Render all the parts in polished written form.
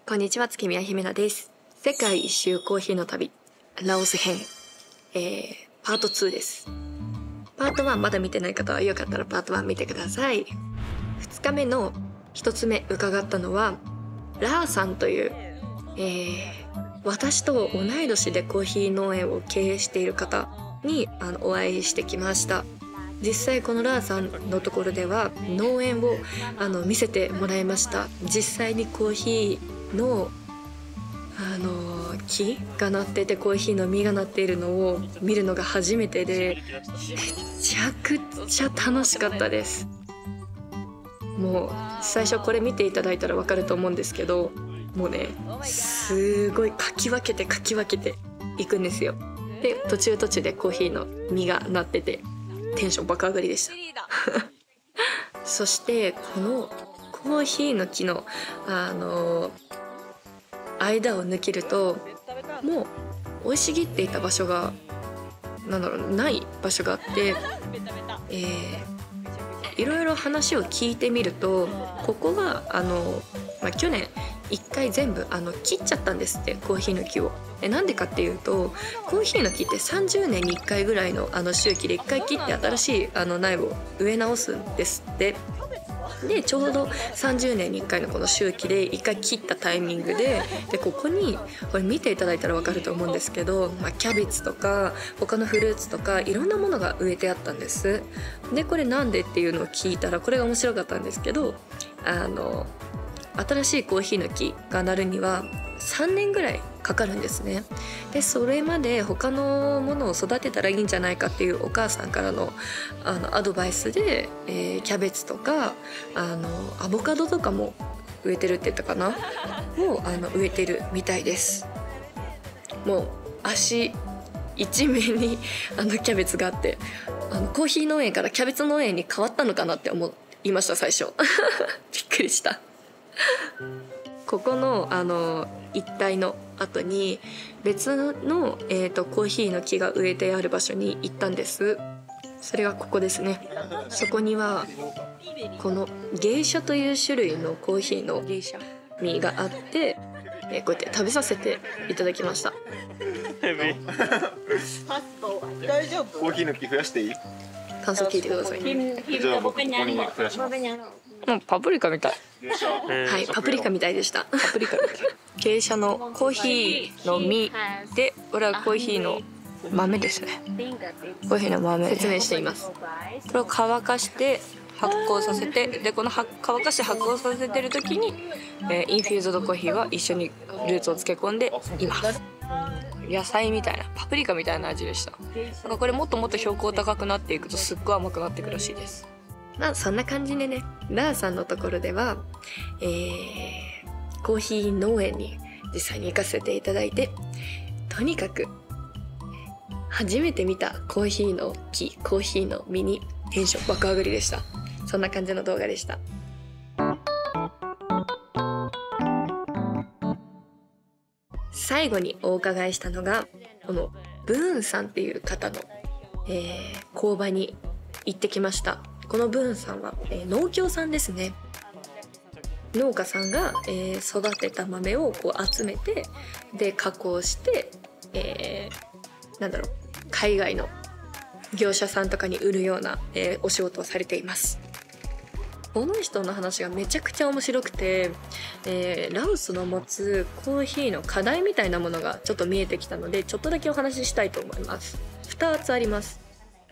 こんにちは、月宮姫奈です。世界一周コーヒーの旅ラオス編、パート2です。パート1まだ見てない方はよかったらパート1見てください。2日目の1つ目伺ったのはラーさんという、私と同い年でコーヒー農園を経営している方にお会いしてきました。実際このラーさんのところでは農園を見せてもらいました。実際にコーヒーの木がなっててコーヒーの実がなっているのを見るのが初めてで、めちゃくちゃ楽しかったです。もう最初これ見ていただいたら分かると思うんですけど、もうねすごいかき分けていくんですよ。で途中でコーヒーの実がなっててテンション爆上がりでしたそしてこのコーヒーの木の間を抜けるともう生い茂っていた場所がない場所があって、いろいろ話を聞いてみると、ここは去年1回全部切っちゃったんですって、コーヒーの木を。なんでかっていうとコーヒーの木って30年に1回ぐらいの周期で1回切って新しい苗を植え直すんですって。でちょうど30年に1回のこの周期で1回切ったタイミングでここにこれ見ていただいたら分かると思うんですけど、キャベツとか他のフルーツとかいろんなものが植えてあったんです。でこれなんでっていうのを聞いたらこれが面白かったんですけど、新しいコーヒーの木がなるには3年ぐらいかかるんですね。でそれまで他のものを育てたらいいんじゃないかっていうお母さんからのアドバイスで、キャベツとかアボカドとかも植えてるって言ったかなを植えてるみたいです。もう足一面にキャベツがあってコーヒー農園からキャベツ農園に変わったのかなって思いました最初びっくりしたここの一帯の後に別の、コーヒーの木が植えてある場所に行ったんです。それがここですね。そこにはこのゲイシャという種類のコーヒーの実があって、こうやって食べさせていただきました。大丈夫？コーヒーの木増やしていい？感想聞いてください。じゃあ僕ここに増やします。パプリカみたい。はい、パプリカみたいでした。パプリカみたい。傾斜のコーヒーの実で、これはコーヒーの豆ですね。コーヒーの豆説明しています。これを乾かして発酵させて、でこの乾かして発酵させてる時に、インフューズドコーヒーは一緒にルーツを漬け込んでいます。野菜みたいなパプリカみたいな味でした。これもっともっと標高高くなっていくとすっごい甘くなっていくらしいです。そんな感じでね、ラーさんのところでは、コーヒー農園に実際に行かせていただいて、とにかく初めて見たコーヒーの木、コーヒーの実にテンション爆上がりでした。そんな感じの動画でした。最後にお伺いしたのがこのブーンさんっていう方の、工場に行ってきました。このブーンさんは、農協さんですね。農家さんが、育てた豆をこう集めてで加工して、海外の業者さんとかに売るような、お仕事をされています。この人の話がめちゃくちゃ面白くて、ラオスの持つコーヒーの課題みたいなものがちょっと見えてきたので、ちょっとだけお話ししたいと思います。2つあります。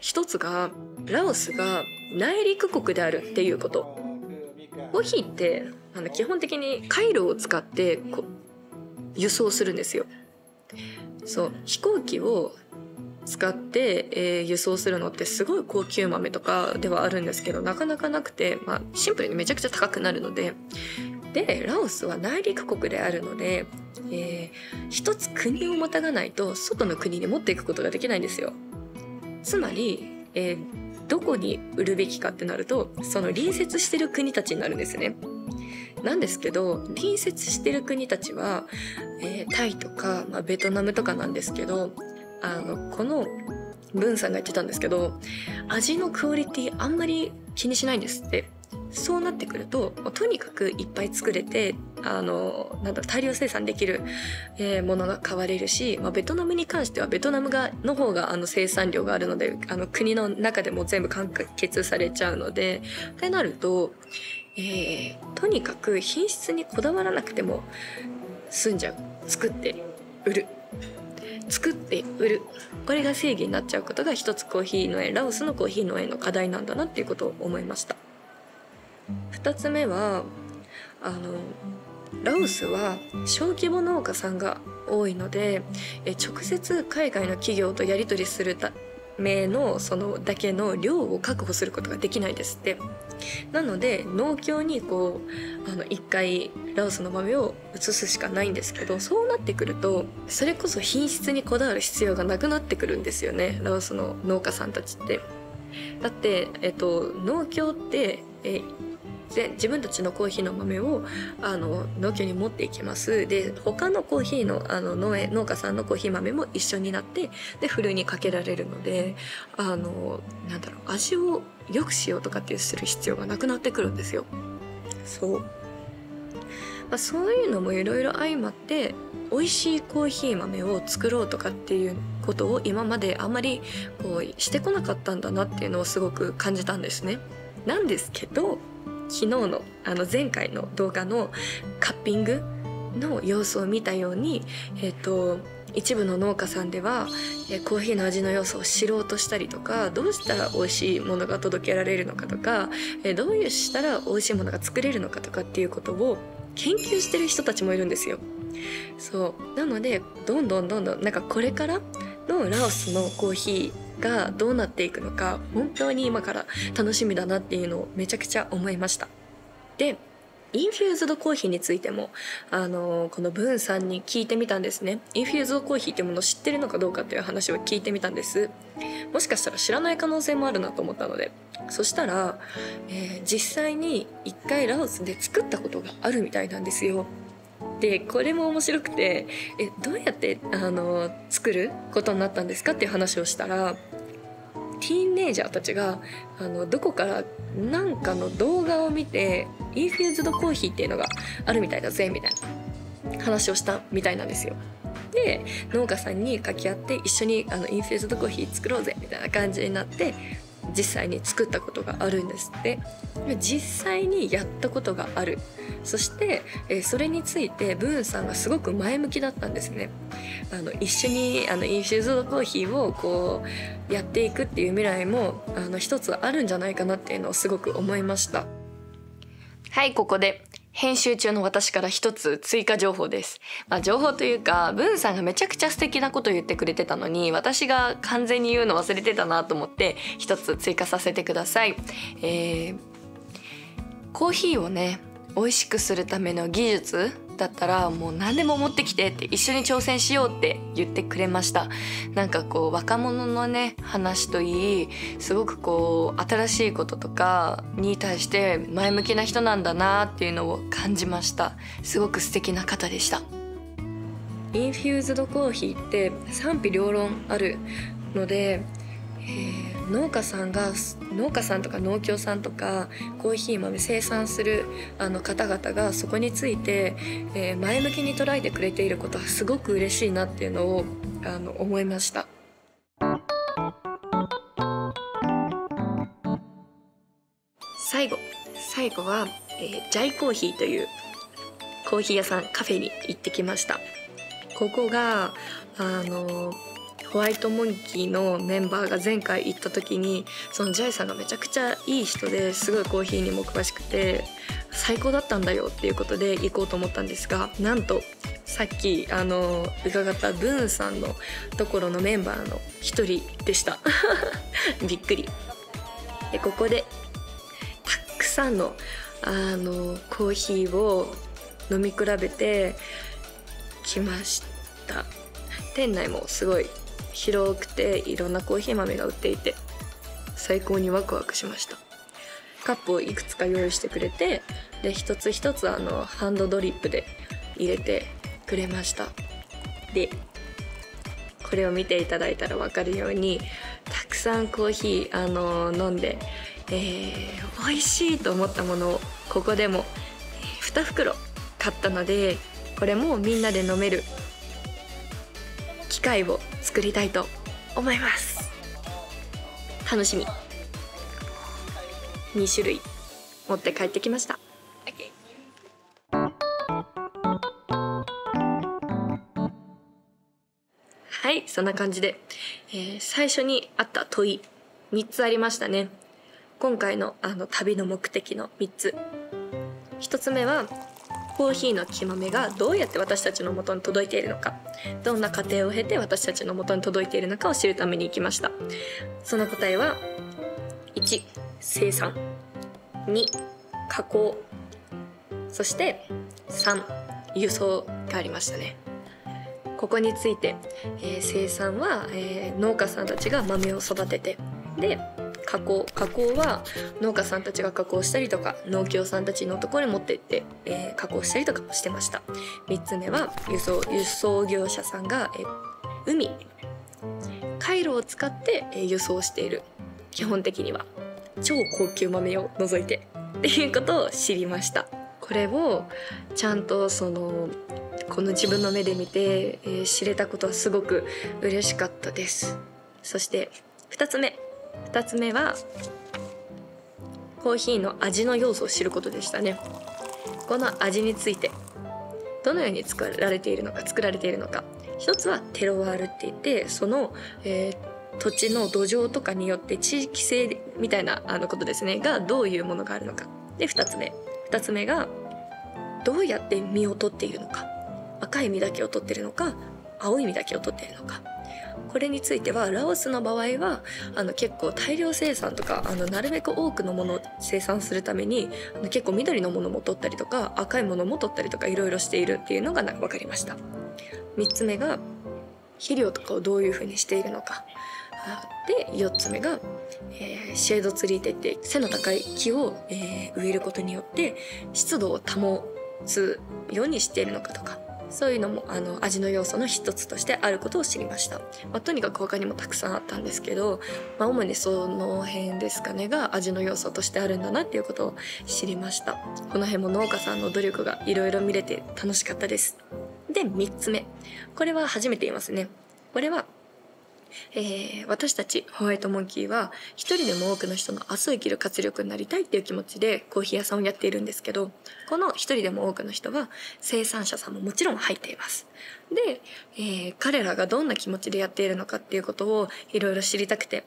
1つがラオスが内陸国であるっていうこと。コーヒーって基本的に回路を使って輸送するんですよ。そう飛行機を使って、輸送するのってすごい高級豆とかではあるんですけど、なかなかなくて、シンプルにめちゃくちゃ高くなるので、でラオスは内陸国であるので、一つ国をまたがないと外の国に持っていくことができないんですよ。つまり、どこに売るべきかってなるとその隣接してる国たちになるんですね。なんですけど隣接してる国たちは、タイとか、ベトナムとかなんですけど、このブンさんが言ってたんですけど、味のクオリティあんまり気にしないんですって。そうなってくるととにかくいっぱい作れて大量生産できる、ものが買われるし、ベトナムに関してはベトナムの方が生産量があるので国の中でも全部完結されちゃうので、ってなると、とにかく品質にこだわらなくても済んじゃう。作って売る、これが正義になっちゃうことが一つラオスのコーヒー農園の課題なんだなっていうことを思いました。2つ目はラオスは小規模農家さんが多いので、直接海外の企業とやり取りするためのそのだけの量を確保することができないですって。なので農協に一回ラオスの豆を移すしかないんですけど、そうなってくるとそれこそ品質にこだわる必要がなくなってくるんですよね、ラオスの農家さんたちって。だって、農協って、自分たちのコーヒーの豆を農協に持っていきます。で他のコーヒーの農家さんのコーヒー豆も一緒になってでふるいにかけられるので味を良くしようとかってする必要がなくなってくるんですよ。そう、そういうのもいろいろ相まって美味しいコーヒー豆を作ろうとかっていうことを今まであんまりしてこなかったんだなっていうのをすごく感じたんですね。なんですけど昨日の前回の動画のカッピングの様子を見たように、一部の農家さんではコーヒーの味の要素を知ろうとしたりとか、どうしたら美味しいものが届けられるのかとか、どういうしたら美味しいものが作れるのかとかっていうことを研究してる人たちもいるんですよ。そうなのでどんどんこれからのラオスのコーヒーがどうなっていくのか本当に今から楽しみだなっていうのをめちゃくちゃ思いました。でインフューズドコーヒーについてもこのブンさんに聞いてみたんですね。インフューズドコーヒーっていうものを知ってるのかどうかっていう話を聞いてみたんです。もしかしたら知らない可能性もあるなと思ったので、そしたら、実際に一回ラオスで作ったことがあるみたいなんですよ。でこれも面白くてどうやって作ることになったんですかっていう話をしたら、ティーンエイジャーたちがどこから何かの動画を見てインフューズドコーヒーっていうのがあるみたいだぜみたいな話をしたみたいなんですよ。で農家さんに掛け合って一緒にインフューズドコーヒー作ろうぜみたいな感じになって実際に作ったことがあるんですって。実際にやったことがある。そして、それについてブーンさんがすごく前向きだったんですね。一緒にインフューズドコーヒーをやっていくっていう未来も一つあるんじゃないかなっていうのをすごく思いました。はい、ここで編集中の私から一つ追加情報です。情報というかブンさんがめちゃくちゃ素敵なことを言ってくれてたのに私が完全に言うの忘れてたなと思って一つ追加させてください。コーヒーをね美味しくするための技術だったらもう何でも持ってきてって一緒に挑戦しようって言ってくれました。若者のね話といいすごく新しいこととかに対して前向きな人なんだなっていうのを感じました。すごく素敵な方でした。インフューズドコーヒーって賛否両論あるので、農家さんとか農協さんとかコーヒー豆生産する方々がそこについて、前向きに捉えてくれていることはすごく嬉しいなっていうのを思いました。最後は、ジャイコーヒーというコーヒー屋さんカフェに行ってきました。ここがホワイトモンキーのメンバーが前回行った時にそのジャイさんがめちゃくちゃいい人ですごいコーヒーにも詳しくて最高だったんだよっていうことで行こうと思ったんですが、なんとさっき伺ったブーンさんのところのメンバーの一人でしたびっくり。でここでたくさんのコーヒーを飲み比べてきました。店内もすごい広くていろんなコーヒー豆が売っていて最高にワクワクしました。カップをいくつか用意してくれて、で一つ一つハンドドリップで入れてくれました。でこれを見ていただいたら分かるようにたくさんコーヒー飲んで、美味しいと思ったものをここでも2袋買ったので、これもみんなで飲める機会を作りたいと思います。楽しみ。2種類持って帰ってきました。はい、そんな感じで、最初にあった問い3つありましたね。今回の旅の目的の3つ。1つ目はコーヒーの木豆がどうやって私たちの元に届いているのか、どんな過程を経て私たちの元に届いているのかを知るために行きました。その答えは1、生産、2、加工、そして3、輸送がありましたね。ここについて、生産は、農家さんたちが豆を育てて、で加工は農家さんたちが加工したりとか農協さんたちのところに持って行って、加工したりとかもしてました。3つ目は輸送業者さんが、回路を使って、輸送している。基本的には超高級豆を除いてっていうことを知りました。これをちゃんとこの自分の目で見て、知れたことはすごく嬉しかったです。そして2つ目はコーヒーの味の要素を知ることでしたね。この味についてどのように作られているのか。一つはテロワールって言って、その、土地の土壌とかによって地域性みたいなことですねがどういうものがあるのか。で2つ目がどうやって実を取っているのか。赤い実だけを取っているのか、青い実だけを取っているのか。これについてはラオスの場合は結構大量生産とかなるべく多くのものを生産するために結構緑のものも取ったりとか赤いものも取ったりとかいろいろしているっていうのが分かりました。3つ目が肥料とかをどういうふうにしているのか。で4つ目が、シェードツリーっていって背の高い木を、植えることによって湿度を保つようにしているのかとか、そういうのも味の要素の一つとしてあることを知りました。とにかく他にもたくさんあったんですけど、主にその辺ですかねが味の要素としてあるんだなっていうことを知りました。この辺も農家さんの努力がいろいろ見れて楽しかったです。で3つ目、これは初めて言いますね。これは私たちホワイトモンキーは一人でも多くの人の明日を生きる活力になりたいっていう気持ちでコーヒー屋さんをやっているんですけど、この一人でも多くの人は生産者さんももちろん入っています。で、彼らがどんな気持ちでやっているのかっていうことをいろいろ知りたくて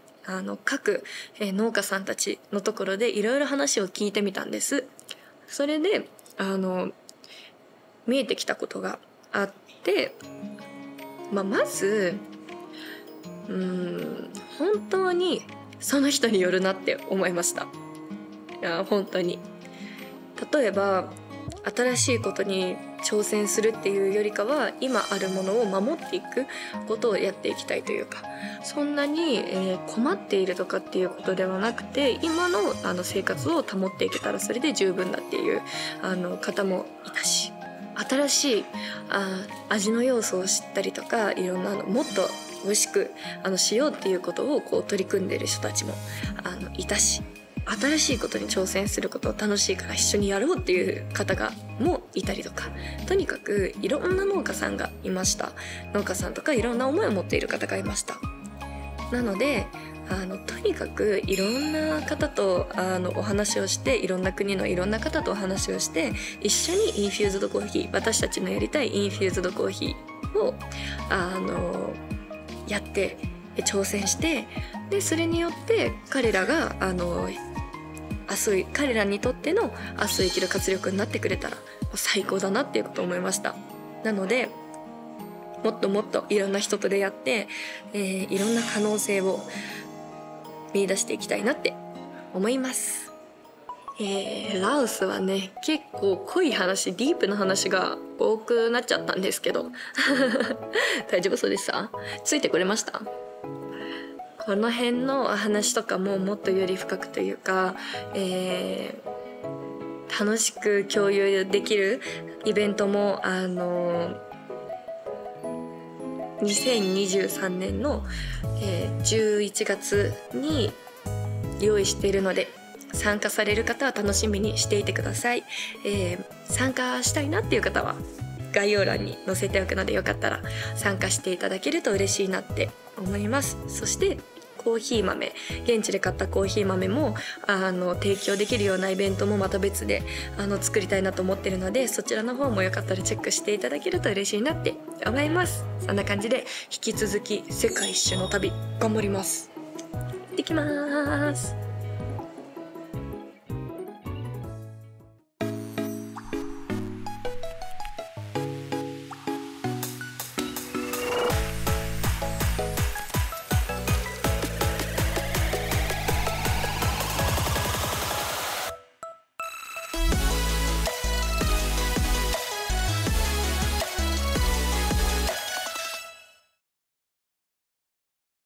各、農家さんたちのところでいろいろ話を聞いてみたんです。それで見えてきたことがあって、まず本当にその人によるなって思いました。いや本当に例えば新しいことに挑戦するっていうよりかは今あるものを守っていくことをやっていきたいというか、そんなに、困っているとかっていうことではなくて今の生活を保っていけたらそれで十分だっていう方もいたし、新しい味の要素を知ったりとかいろんなもっと美味しくしようっていうことを取り組んでいる人たちもいたし、新しいことに挑戦することを楽しいから一緒にやろうっていう方もいたりとか、とにかくいろんな農家さんがいました。農家さんとかいろんな思いを持っている方がいました。なのでとにかくいろんな方とお話をして、いろんな国のいろんな方とお話をして一緒にインフューズドコーヒー、私たちのやりたいインフューズドコーヒーをやって挑戦して、でそれによって彼らが彼らにとっての明日生きる活力になってくれたら最高だなっていうことを思いました。なのでもっともっといろんな人と出会って、いろんな可能性を見出していきたいなって思います。ラオスはね結構濃い話、ディープな話が多くなっちゃったんですけど大丈夫そうでした？ついてくれました？この辺の話とかももっとより深くというか、楽しく共有できるイベントも2023年の、11月に用意しているので、参加される方は楽しみにしていてください。参加したいなっていう方は概要欄に載せておくので、よかったら参加していただけると嬉しいなって思います。そしてコーヒー豆、現地で買ったコーヒー豆も提供できるようなイベントもまた別で作りたいなと思ってるので、そちらの方もよかったらチェックしていただけると嬉しいなって思います。そんな感じで引き続き世界一周の旅頑張ります。行ってきます。